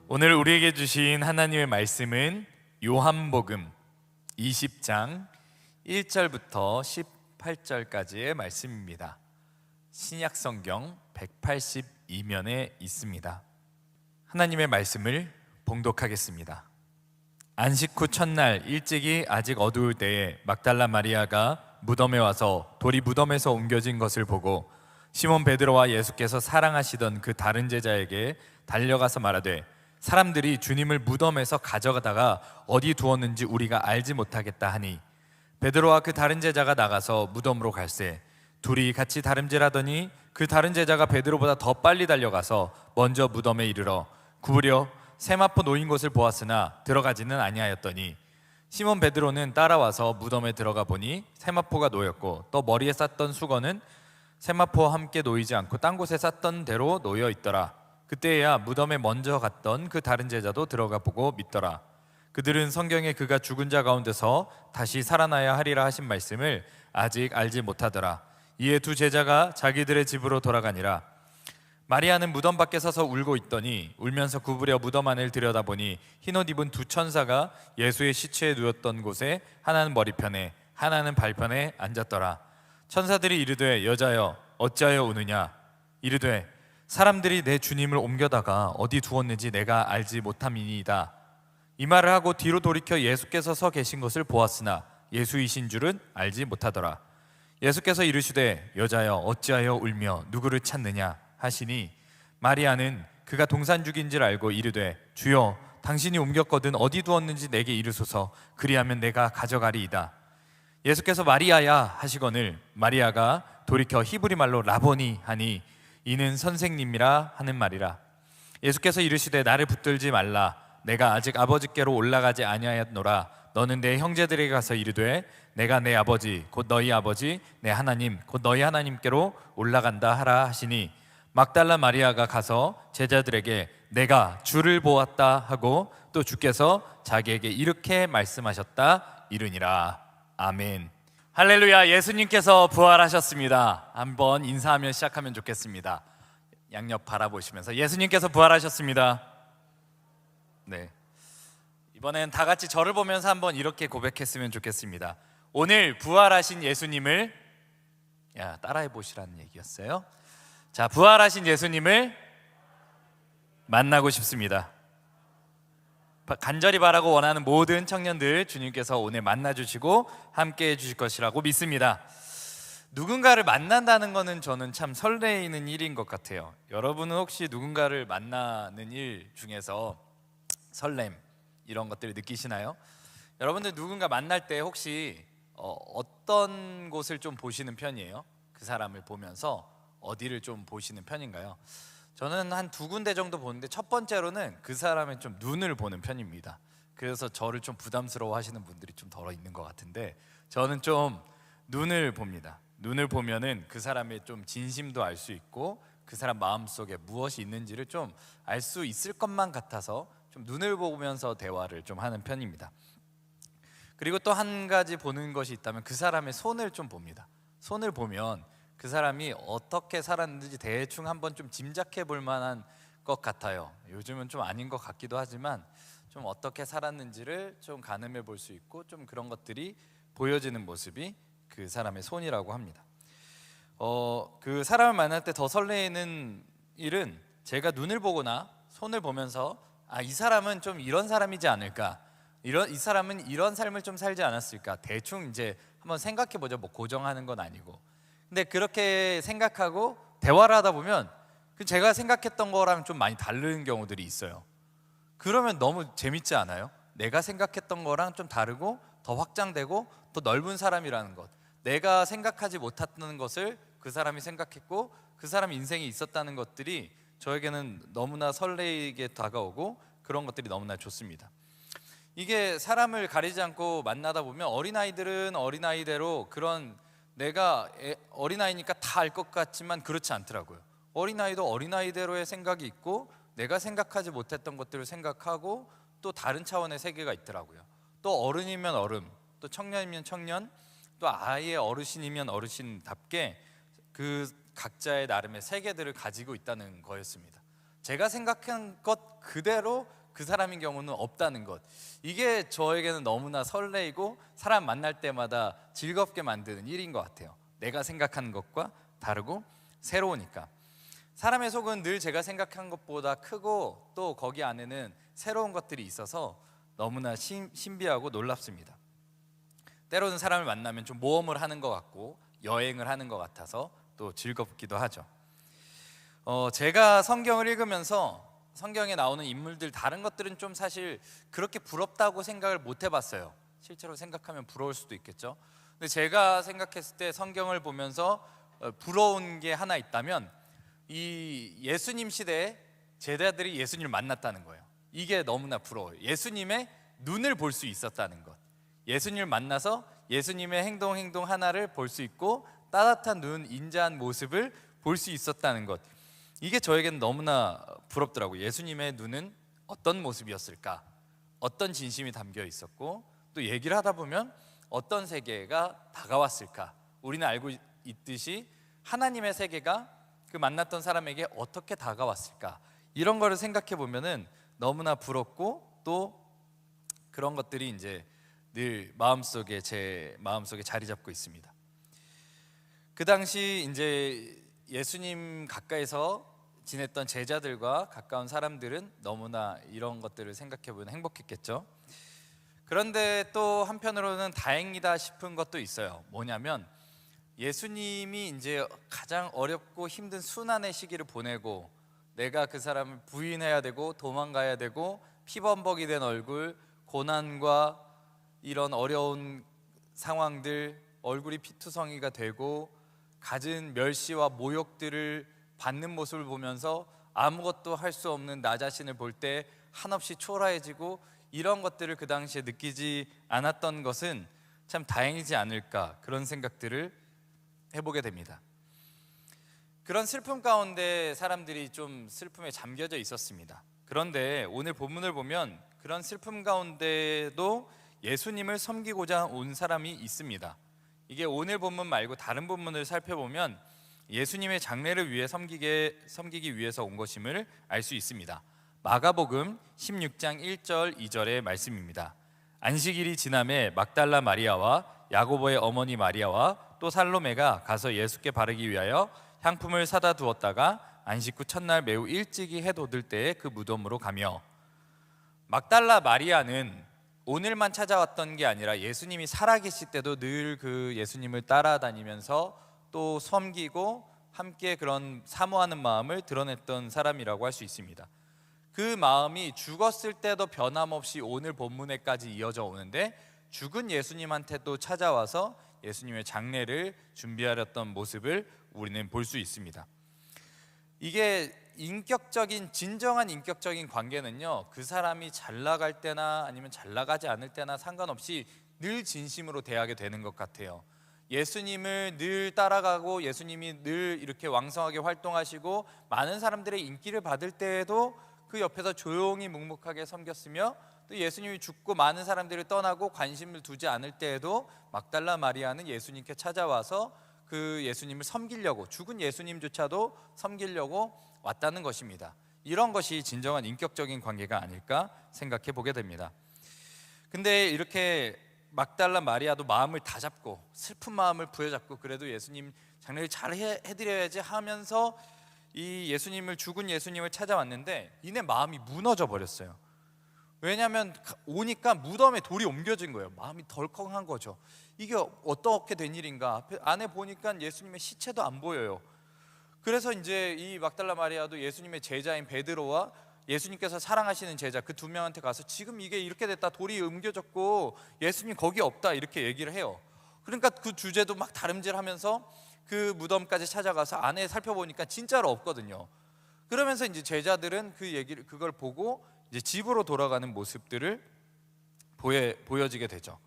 오늘 우리에게 주신 하나님의 말씀은 요한복음 20장 1절부터 18절까지의 말씀입니다. 신약성경 182면에 있습니다. 하나님의 말씀을 봉독하겠습니다. 안식 후 첫날 일찍이 아직 어두울 때에 막달라 마리아가 무덤에 와서 돌이 무덤에서 옮겨진 것을 보고 시몬 베드로와 예수께서 사랑하시던 그 다른 제자에게 달려가서 말하되 사람들이 주님을 무덤에서 가져가다가 어디 두었는지 우리가 알지 못하겠다 하니 베드로와 그 다른 제자가 나가서 무덤으로 갈새 둘이 같이 다름질하더니 그 다른 제자가 베드로보다 더 빨리 달려가서 먼저 무덤에 이르러 구부려 세마포 놓인 곳을 보았으나 들어가지는 아니하였더니 시몬 베드로는 따라와서 무덤에 들어가 보니 세마포가 놓였고 또 머리에 쌌던 수건은 세마포와 함께 놓이지 않고 딴 곳에 쌌던 대로 놓여 있더라. 그때야 무덤에 먼저 갔던 그 다른 제자도 들어가 보고 믿더라. 그들은 성경에 그가 죽은 자 가운데서 다시 살아나야 하리라 하신 말씀을 아직 알지 못하더라. 이에 두 제자가 자기들의 집으로 돌아가니라. 마리아는 무덤 밖에 서서 울고 있더니 울면서 구부려 무덤 안을 들여다보니 흰옷 입은 두 천사가 예수의 시체에 누웠던 곳에 하나는 머리편에 하나는 발편에 앉았더라. 천사들이 이르되 여자여 어찌하여 우느냐. 이르되 사람들이 내 주님을 옮겨다가 어디 두었는지 내가 알지 못함이니이다. 이 말을 하고 뒤로 돌이켜 예수께서 서 계신 것을 보았으나 예수이신 줄은 알지 못하더라. 예수께서 이르시되 여자여 어찌하여 울며 누구를 찾느냐 하시니 마리아는 그가 동산죽인 줄 알고 이르되 주여 당신이 옮겼거든 어디 두었는지 내게 이르소서 그리하면 내가 가져가리이다. 예수께서 마리아야 하시거늘 마리아가 돌이켜 히브리 말로 라보니 하니 이는 선생님이라 하는 말이라. 예수께서 이르시되 나를 붙들지 말라. 내가 아직 아버지께로 올라가지 아니하였노라. 너는 내 형제들에게 가서 이르되 내가 내 아버지 곧 너희 아버지 내 하나님 곧 너희 하나님께로 올라간다 하라 하시니 막달라 마리아가 가서 제자들에게 내가 주를 보았다 하고 또 주께서 자기에게 이렇게 말씀하셨다 이르니라. 아멘. 할렐루야. 예수님께서 부활하셨습니다. 한번 인사하며 시작하면 좋겠습니다. 양옆 바라보시면서 예수님께서 부활하셨습니다. 네. 이번엔 다 같이 저를 보면서 한번 이렇게 고백했으면 좋겠습니다. 오늘 부활하신 예수님을 따라해 보시라는 얘기였어요. 자, 부활하신 예수님을 만나고 싶습니다. 간절히 바라고 원하는 모든 청년들 주님께서 오늘 만나주시고 함께 해주실 것이라고 믿습니다. 누군가를 만난다는 것은 저는 참 설레이는 일인 것 같아요. 여러분은 혹시 누군가를 만나는 일 중에서 설렘 이런 것들을 느끼시나요? 여러분들 누군가 만날 때 혹시 어떤 곳을 좀 보시는 편이에요? 그 사람을 보면서 어디를 좀 보시는 편인가요? 저는 한 두 군데 정도 보는데 첫 번째로는 그 사람의 좀 눈을 보는 편입니다. 그래서 저를 좀 부담스러워 하시는 분들이 좀 덜어 있는 것 같은데 저는 좀 눈을 봅니다. 눈을 보면은 그 사람의 좀 진심도 알 수 있고 그 사람 마음속에 무엇이 있는지를 좀 알 수 있을 것만 같아서 좀 눈을 보면서 대화를 좀 하는 편입니다. 그리고 또 한 가지 보는 것이 있다면 그 사람의 손을 좀 봅니다. 손을 보면 그 사람이 어떻게 살았는지 대충 한번 좀 짐작해 볼 만한 것 같아요. 요즘은 좀 아닌 것 같기도 하지만 좀 어떻게 살았는지를 좀 가늠해 볼 수 있고 좀 그런 것들이 보여지는 모습이 그 사람의 손이라고 합니다. 그 사람을 만날 때 더 설레는 일은 제가 눈을 보거나 손을 보면서 이 사람은 좀 이런 사람이지 않을까, 이 사람은 이런 삶을 좀 살지 않았을까, 대충 이제 한번 생각해 보죠. 뭐 고정하는 건 아니고. 근데 그렇게 생각하고 대화를 하다 보면 제가 생각했던 거랑 좀 많이 다른 경우들이 있어요. 그러면 너무 재밌지 않아요? 내가 생각했던 거랑 좀 다르고 더 확장되고 더 넓은 사람이라는 것, 내가 생각하지 못했던 것을 그 사람이 생각했고 그 사람 인생에 있었다는 것들이 저에게는 너무나 설레게 다가오고 그런 것들이 너무나 좋습니다. 이게 사람을 가리지 않고 만나다 보면 어린아이들은 어린아이대로 그런 내가 어린아이니까 다 알 것 같지만 그렇지 않더라고요. 어린아이도 어린아이대로의 생각이 있고 내가 생각하지 못했던 것들을 생각하고 또 다른 차원의 세계가 있더라고요. 또 어른이면 어른, 또 청년이면 청년, 또 아예 어르신이면 어르신답게 그 각자의 나름의 세계들을 가지고 있다는 거였습니다. 제가 생각한 것 그대로 그 사람인 경우는 없다는 것, 이게 저에게는 너무나 설레이고 사람 만날 때마다 즐겁게 만드는 일인 것 같아요. 내가 생각한 것과 다르고 새로우니까. 사람의 속은 늘 제가 생각한 것보다 크고 또 거기 안에는 새로운 것들이 있어서 너무나 신비하고 놀랍습니다. 때로는 사람을 만나면 좀 모험을 하는 것 같고 여행을 하는 것 같아서 또 즐겁기도 하죠. 제가 성경을 읽으면서 성경에 나오는 인물들 다른 것들은 좀 사실 그렇게 부럽다고 생각을 못 해봤어요. 실제로 생각하면 부러울 수도 있겠죠. 근데 제가 생각했을 때 성경을 보면서 부러운 게 하나 있다면 이 예수님 시대에 제자들이 예수님을 만났다는 거예요. 이게 너무나 부러워요. 예수님의 눈을 볼 수 있었다는 것, 예수님을 만나서 예수님의 행동 하나를 볼 수 있고 따뜻한 눈, 인자한 모습을 볼 수 있었다는 것, 이게 저에게는 너무나 부럽더라고요. 예수님의 눈은 어떤 모습이었을까? 어떤 진심이 담겨 있었고 또 얘기를 하다 보면 어떤 세계가 다가왔을까? 우리는 알고 있듯이 하나님의 세계가 그 만났던 사람에게 어떻게 다가왔을까? 이런 거를 생각해 보면은 너무나 부럽고 또 그런 것들이 이제 늘 마음속에 제 마음속에 자리 잡고 있습니다. 그 당시 이제 예수님 가까이서 지냈던 제자들과 가까운 사람들은 너무나 이런 것들을 생각해 보면 행복했겠죠. 그런데 또 한편으로는 다행이다 싶은 것도 있어요. 뭐냐면 예수님이 이제 가장 어렵고 힘든 순환의 시기를 보내고 내가 그 사람을 부인해야 되고 도망가야 되고 피범벅이 된 얼굴, 고난과 이런 어려운 상황들, 얼굴이 피투성이가 되고 갖은 멸시와 모욕들을 받는 모습을 보면서 아무것도 할 수 없는 나 자신을 볼 때 한없이 초라해지고 이런 것들을 그 당시에 느끼지 않았던 것은 참 다행이지 않을까, 그런 생각들을 해보게 됩니다. 그런 슬픔 가운데 사람들이 좀 슬픔에 잠겨져 있었습니다. 그런데 오늘 본문을 보면 그런 슬픔 가운데도 예수님을 섬기고자 온 사람이 있습니다. 이게 오늘 본문 말고 다른 본문을 살펴보면 예수님의 장래를 위해 섬기기 위해서 온 것임을 알 수 있습니다. 마가복음 16장 1절 2절의 말씀입니다. 안식일이 지남에 막달라 마리아와 야고보의 어머니 마리아와 또 살로메가 가서 예수께 바르기 위하여 향품을 사다 두었다가 안식 후 첫날 매우 일찍이 해 돋을 때에 그 무덤으로 가며. 막달라 마리아는 오늘만 찾아왔던 게 아니라 예수님이 살아계실 때도 늘 그 예수님을 따라다니면서 또 섬기고 함께 그런 사모하는 마음을 드러냈던 사람이라고 할 수 있습니다. 그 마음이 죽었을 때도 변함없이 오늘 본문에까지 이어져 오는데 죽은 예수님한테도 찾아와서 예수님의 장례를 준비하렸던 모습을 우리는 볼 수 있습니다. 이게 진정한 인격적인 관계는요, 그 사람이 잘 나갈 때나 아니면 잘 나가지 않을 때나 상관없이 늘 진심으로 대하게 되는 것 같아요. 예수님을 늘 따라가고 예수님이 늘 이렇게 왕성하게 활동하시고 많은 사람들의 인기를 받을 때에도 그 옆에서 조용히 묵묵하게 섬겼으며, 또 예수님이 죽고 많은 사람들이 떠나고 관심을 두지 않을 때에도 막달라 마리아는 예수님께 찾아와서 그 예수님을 섬기려고, 죽은 예수님조차도 섬기려고 왔다는 것입니다. 이런 것이 진정한 인격적인 관계가 아닐까 생각해 보게 됩니다. 근데 이렇게 막달라 마리아도 마음을 다 잡고 슬픈 마음을 부여잡고 그래도 예수님 장례를 잘 해드려야지 하면서 이 죽은 예수님을 찾아왔는데 이내 마음이 무너져 버렸어요. 왜냐하면 오니까 무덤에 돌이 옮겨진 거예요. 마음이 덜컹한 거죠. 이게 어떻게 된 일인가. 안에 보니까 예수님의 시체도 안 보여요. 그래서 이제 이 막달라 마리아도 예수님의 제자인 베드로와 예수님께서 사랑하시는 제자 그 두 명한테 가서 지금 이게 이렇게 됐다, 돌이 옮겨졌고 예수님 거기 없다, 이렇게 얘기를 해요. 그러니까 그 주제도 막 다름질하면서 그 무덤까지 찾아가서 안에 살펴보니까 진짜로 없거든요. 그러면서 이제 제자들은 그걸 보고 이제 집으로 돌아가는 모습들을 보여지게 되죠.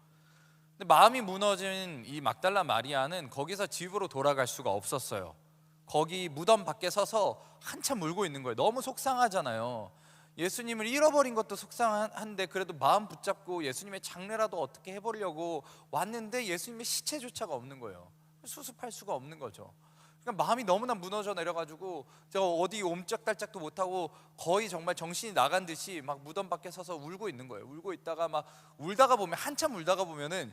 근데 마음이 무너진 이 막달라 마리아는 거기서 집으로 돌아갈 수가 없었어요. 거기 무덤 밖에 서서 한참 울고 있는 거예요. 너무 속상하잖아요. 예수님을 잃어버린 것도 속상한데 그래도 마음 붙잡고 예수님의 장례라도 어떻게 해보려고 왔는데 예수님의 시체조차가 없는 거예요. 수습할 수가 없는 거죠. 그러니까 마음이 너무나 무너져 내려가지고 저 어디 옴짝달짝도 못하고 거의 정말 정신이 나간 듯이 막 무덤 밖에 서서 울고 있는 거예요. 울고 있다가 막 울다가 보면, 한참 울다가 보면은,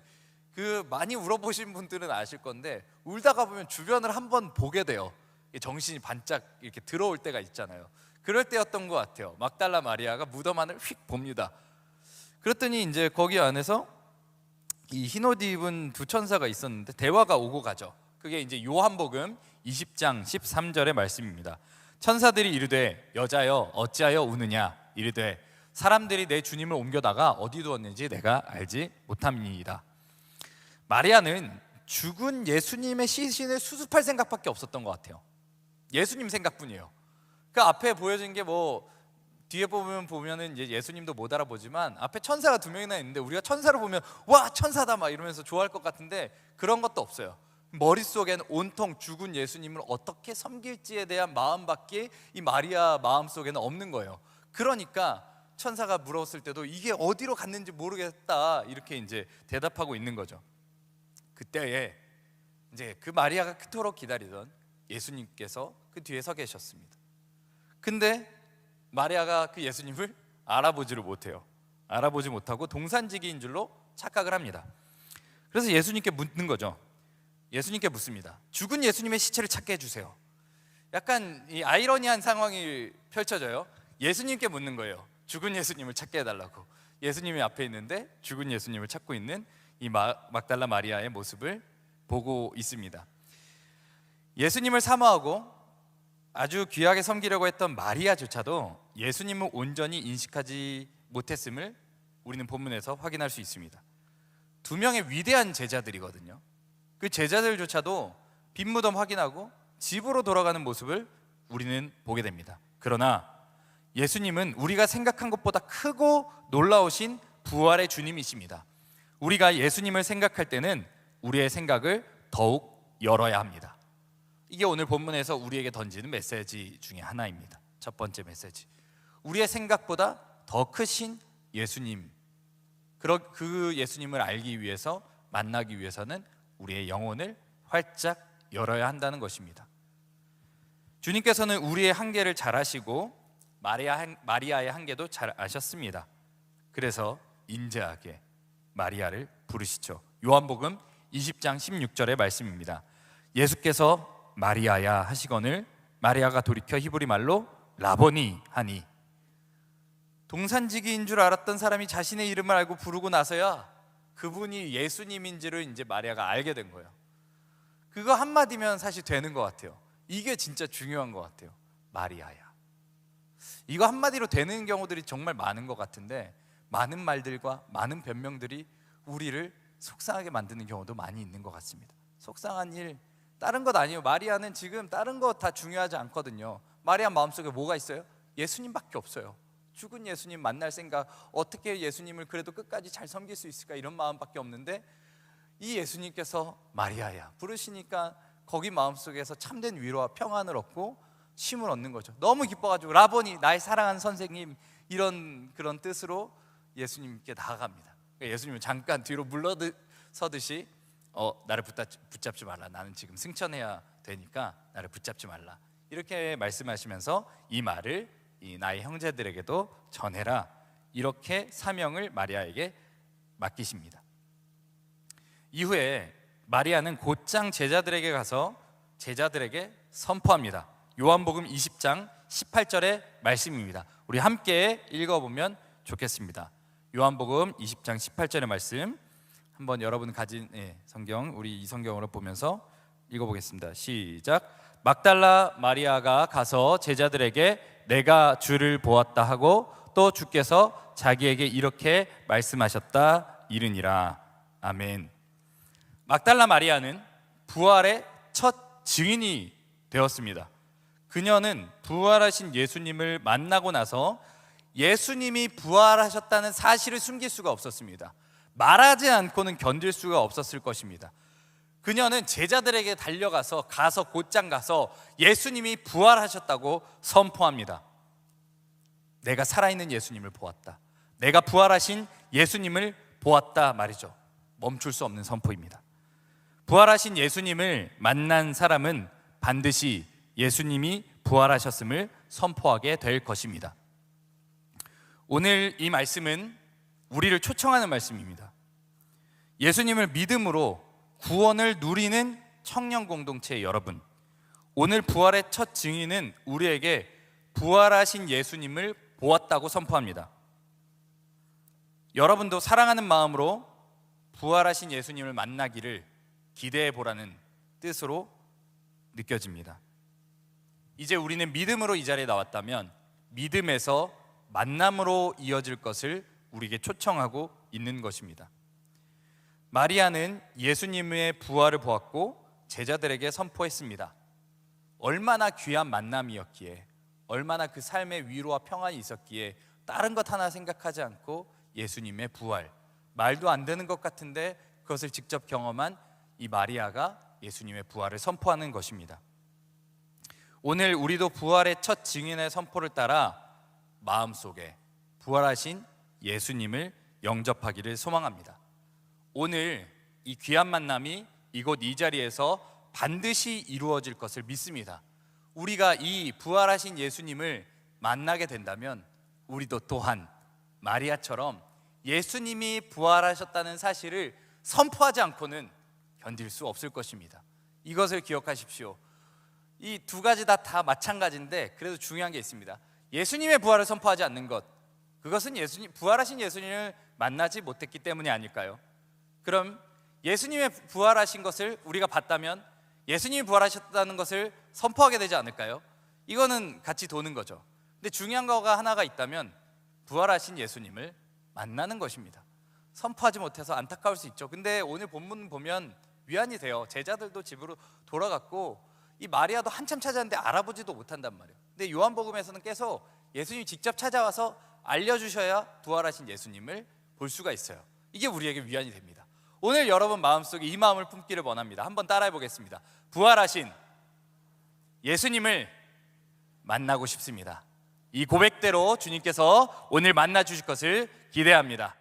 그 많이 울어보신 분들은 아실 건데, 울다가 보면 주변을 한번 보게 돼요. 정신이 반짝 이렇게 들어올 때가 있잖아요. 그럴 때였던 것 같아요. 막달라 마리아가 무덤 안을 휙 봅니다. 그랬더니 이제 거기 안에서 이 흰옷 입은 두 천사가 있었는데 대화가 오고 가죠. 그게 이제 요한복음 20장 13절의 말씀입니다. 천사들이 이르되 여자여 어찌하여 우느냐, 이르되 사람들이 내 주님을 옮겨다가 어디 두었는지 내가 알지 못함이니이다. 마리아는 죽은 예수님의 시신을 수습할 생각밖에 없었던 것 같아요. 예수님 생각뿐이에요. 그 앞에 보여진 게 뭐 뒤에 보면은 이제 예수님도 못 알아보지만 앞에 천사가 두 명이나 있는데 우리가 천사를 보면 와 천사다 막 이러면서 좋아할 것 같은데 그런 것도 없어요. 머릿속에는 온통 죽은 예수님을 어떻게 섬길지에 대한 마음밖에 이 마리아 마음속에는 없는 거예요. 그러니까 천사가 물었을 때도 이게 어디로 갔는지 모르겠다 이렇게 이제 대답하고 있는 거죠. 그때에 이제 그 마리아가 그토록 기다리던 예수님께서 그 뒤에 서 계셨습니다. 근데 마리아가 그 예수님을 알아보지를 못해요. 알아보지 못하고 동산지기인 줄로 착각을 합니다. 그래서 예수님께 묻는 거죠. 예수님께 묻습니다. 죽은 예수님의 시체를 찾게 해주세요. 약간 이 아이러니한 상황이 펼쳐져요. 예수님께 묻는 거예요. 죽은 예수님을 찾게 해달라고. 예수님이 앞에 있는데 죽은 예수님을 찾고 있는 이 막달라 마리아의 모습을 보고 있습니다. 예수님을 사모하고 아주 귀하게 섬기려고 했던 마리아조차도 예수님을 온전히 인식하지 못했음을 우리는 본문에서 확인할 수 있습니다. 두 명의 위대한 제자들이거든요. 그 제자들조차도 빈 무덤 확인하고 집으로 돌아가는 모습을 우리는 보게 됩니다. 그러나 예수님은 우리가 생각한 것보다 크고 놀라우신 부활의 주님이십니다. 우리가 예수님을 생각할 때는 우리의 생각을 더욱 열어야 합니다. 이게 오늘 본문에서 우리에게 던지는 메시지 중에 하나입니다. 첫 번째 메시지, 우리의 생각보다 더 크신 예수님, 그 예수님을 알기 위해서, 만나기 위해서는 우리의 영혼을 활짝 열어야 한다는 것입니다. 주님께서는 우리의 한계를 잘 아시고 마리아의 한계도 잘 아셨습니다. 그래서 인자하게 마리아를 부르시죠. 요한복음 20장 16절의 말씀입니다. 예수께서 마리아야 하시거늘 마리아가 돌이켜 히브리 말로 라보니 하니, 동산지기인 줄 알았던 사람이 자신의 이름을 알고 부르고 나서야 그분이 예수님인지를 이제 마리아가 알게 된 거예요. 그거 한마디면 사실 되는 것 같아요. 이게 진짜 중요한 것 같아요. 마리아야. 이거 한마디로 되는 경우들이 정말 많은 것 같은데, 많은 말들과 많은 변명들이 우리를 속상하게 만드는 경우도 많이 있는 것 같습니다. 속상한 일, 다른 것 아니에요. 마리아는 지금 다른 거 다 중요하지 않거든요. 마리아 마음속에 뭐가 있어요? 예수님밖에 없어요. 죽은 예수님 만날 생각, 어떻게 예수님을 그래도 끝까지 잘 섬길 수 있을까, 이런 마음밖에 없는데 이 예수님께서 마리아야 부르시니까 거기 마음속에서 참된 위로와 평안을 얻고 쉼을 얻는 거죠. 너무 기뻐가지고 라보니, 나의 사랑하는 선생님, 이런 그런 뜻으로 예수님께 나아갑니다. 예수님은 잠깐 뒤로 물러서듯이 나를 붙잡지 말라, 나는 지금 승천해야 되니까 나를 붙잡지 말라, 이렇게 말씀하시면서 이 말을 이 나의 형제들에게도 전해라, 이렇게 사명을 마리아에게 맡기십니다. 이후에 마리아는 곧장 제자들에게 가서 제자들에게 선포합니다. 요한복음 20장 18절의 말씀입니다. 우리 함께 읽어보면 좋겠습니다. 요한복음 20장 18절의 말씀, 한번 여러분 가진 성경, 우리 이 성경으로 보면서 읽어보겠습니다. 시작. 막달라 마리아가 가서 제자들에게 내가 주를 보았다 하고 또 주께서 자기에게 이렇게 말씀하셨다 이르니라. 아멘. 막달라 마리아는 부활의 첫 증인이 되었습니다. 그녀는 부활하신 예수님을 만나고 나서 예수님이 부활하셨다는 사실을 숨길 수가 없었습니다. 말하지 않고는 견딜 수가 없었을 것입니다. 그녀는 제자들에게 달려가서 곧장 가서 예수님이 부활하셨다고 선포합니다. 내가 살아있는 예수님을 보았다, 내가 부활하신 예수님을 보았다 말이죠. 멈출 수 없는 선포입니다. 부활하신 예수님을 만난 사람은 반드시 예수님이 부활하셨음을 선포하게 될 것입니다. 오늘 이 말씀은 우리를 초청하는 말씀입니다. 예수님을 믿음으로 구원을 누리는 청년 공동체 여러분, 오늘 부활의 첫 증인은 우리에게 부활하신 예수님을 보았다고 선포합니다. 여러분도 사랑하는 마음으로 부활하신 예수님을 만나기를 기대해 보라는 뜻으로 느껴집니다. 이제 우리는 믿음으로 이 자리에 나왔다면 믿음에서 만남으로 이어질 것을 우리에게 초청하고 있는 것입니다. 마리아는 예수님의 부활을 보았고 제자들에게 선포했습니다. 얼마나 귀한 만남이었기에, 얼마나 그 삶의 위로와 평안이 있었기에 다른 것 하나 생각하지 않고 예수님의 부활, 말도 안 되는 것 같은데 그것을 직접 경험한 이 마리아가 예수님의 부활을 선포하는 것입니다. 오늘 우리도 부활의 첫 증인의 선포를 따라 마음속에 부활하신 예수님을 영접하기를 소망합니다. 오늘 이 귀한 만남이 이곳 이 자리에서 반드시 이루어질 것을 믿습니다. 우리가 이 부활하신 예수님을 만나게 된다면 우리도 또한 마리아처럼 예수님이 부활하셨다는 사실을 선포하지 않고는 견딜 수 없을 것입니다. 이것을 기억하십시오. 이 두 가지 다 마찬가지인데 그래도 중요한 게 있습니다. 예수님의 부활을 선포하지 않는 것, 그것은 부활하신 예수님을 만나지 못했기 때문이 아닐까요? 그럼 예수님의 부활하신 것을 우리가 봤다면 예수님이 부활하셨다는 것을 선포하게 되지 않을까요? 이거는 같이 도는 거죠. 근데 중요한 거가 하나가 있다면 부활하신 예수님을 만나는 것입니다. 선포하지 못해서 안타까울 수 있죠. 근데 오늘 본문 보면 위안이 돼요. 제자들도 집으로 돌아갔고 이 마리아도 한참 찾았는데 알아보지도 못한단 말이에요. 근데 요한복음에서는 계속 예수님이 직접 찾아와서 알려주셔야 부활하신 예수님을 볼 수가 있어요. 이게 우리에게 위안이 됩니다. 오늘 여러분 마음속에 이 마음을 품기를 원합니다. 한번 따라해 보겠습니다. 부활하신 예수님을 만나고 싶습니다. 이 고백대로 주님께서 오늘 만나 주실 것을 기대합니다.